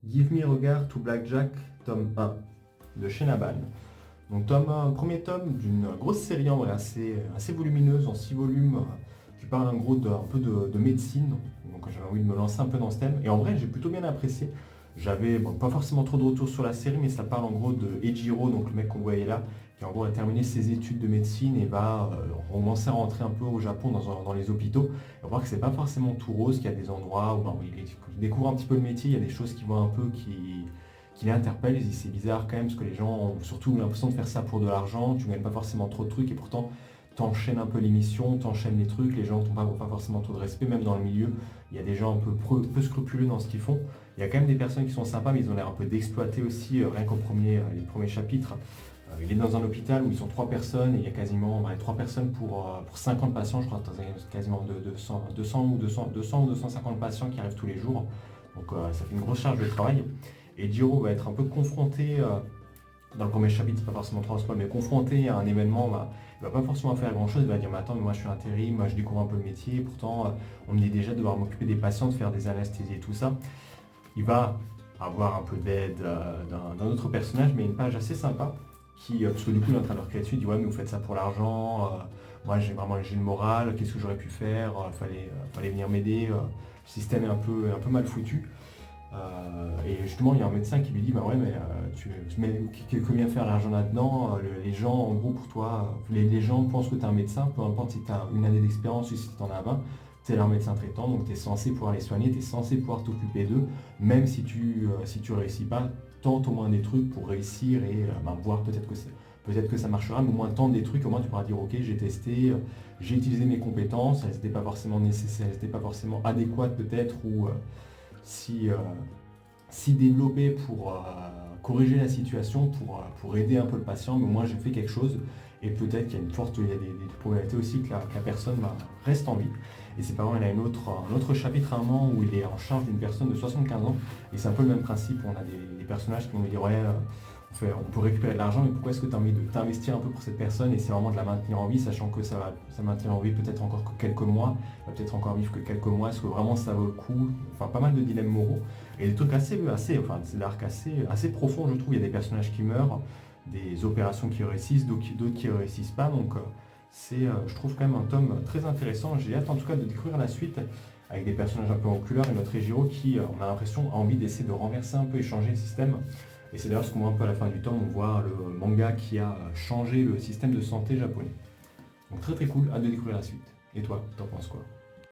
Give Me Regard to Blackjack, tome 1, de chez Nabal. Donc premier tome d'une grosse série en vrai assez volumineuse, en 6 volumes, qui parle un peu de médecine. Donc j'avais envie de me lancer un peu dans ce thème. Et en vrai, j'ai plutôt bien apprécié. J'avais pas forcément trop de retours sur la série, mais ça parle en gros de Ejiro, donc le mec qu'on voyait là, qui en gros a terminé ses études de médecine et va commencer à rentrer un peu au Japon dans les hôpitaux. Et on voit que c'est pas forcément tout rose, qu'il y a des endroits où il découvre un petit peu le métier, il y a des choses qui vont un peu qui l'interpellent. Il se dit c'est bizarre quand même, parce que les gens ont surtout l'impression de faire ça pour de l'argent, tu gagnes pas forcément trop de trucs et pourtant t'enchaînes un peu l'émission, t'enchaînes les trucs, les gens n'ont pas forcément trop de respect, même dans le milieu, il y a des gens un peu scrupuleux dans ce qu'ils font. Il y a quand même des personnes qui sont sympas, mais ils ont l'air un peu d'exploiter aussi, rien les premiers chapitres. Il est dans un hôpital où ils sont 3 personnes et il y a quasiment 3 personnes pour 50 patients, je crois quasiment 200 ou 250 patients qui arrivent tous les jours. Donc ça fait une grosse charge de travail. Et Jiro va être un peu confronté, dans le premier chapitre, c'est pas forcément trop spoil, mais confronté à un événement, il va pas forcément faire grand chose, il va dire mais attends, mais moi je suis intérim, moi je découvre un peu le métier, et pourtant on me dit déjà de devoir m'occuper des patients, de faire des anesthésies et tout ça. Il va avoir un peu d'aide d'un autre personnage, mais une page assez sympa, parce que du coup il est en train de leur créer dessus, il dit ouais mais vous faites ça pour l'argent, moi j'ai le moral, qu'est-ce que j'aurais pu faire, fallait venir m'aider, le système est un peu mal foutu. Et justement, il y a un médecin qui lui dit bah ouais, mais que vient faire l'argent là-dedans, les gens, en gros, pour toi, les gens pensent que tu es un médecin, peu importe si tu as une année d'expérience ou si tu en as 20, tu es leur médecin traitant, donc tu es censé pouvoir les soigner, tu es censé pouvoir t'occuper d'eux, même si tu réussis pas, tente au moins des trucs pour réussir et voir peut-être que ça marchera, mais au moins tente des trucs, au moins tu pourras dire ok, j'ai testé, j'ai utilisé mes compétences, elles n'étaient pas forcément nécessaires, elles n'étaient pas forcément adéquates peut-être, ou si développé pour corriger la situation, pour aider un peu le patient, mais moi j'ai fait quelque chose et peut-être qu'il y a il y a des probabilités aussi que la personne reste en vie. Et c'est pas vrai, il y a un autre chapitre à un moment où il est en charge d'une personne de 75 ans et c'est un peu le même principe, on a des personnages qui vont lui dire ouais, on peut récupérer de l'argent, mais pourquoi est-ce que tu as envie de t'investir un peu pour cette personne et c'est vraiment de la maintenir en vie, sachant que ça maintenir en vie peut-être encore que quelques mois, va peut-être encore vivre que quelques mois, est-ce que vraiment ça vaut le coup, enfin pas mal de dilemmes moraux et des trucs c'est l'arc assez profond je trouve, il y a des personnages qui meurent, des opérations qui réussissent, d'autres qui ne réussissent pas, donc je trouve quand même un tome très intéressant, j'ai hâte en tout cas de découvrir la suite avec des personnages un peu en couleur et notre Ejiro qui, on a l'impression, a envie d'essayer de renverser un peu et changer le système. Et c'est d'ailleurs ce qu'on voit un peu à la fin du tome, on voit le manga qui a changé le système de santé japonais. Donc très très cool, hâte de découvrir la suite. Et toi, t'en penses quoi?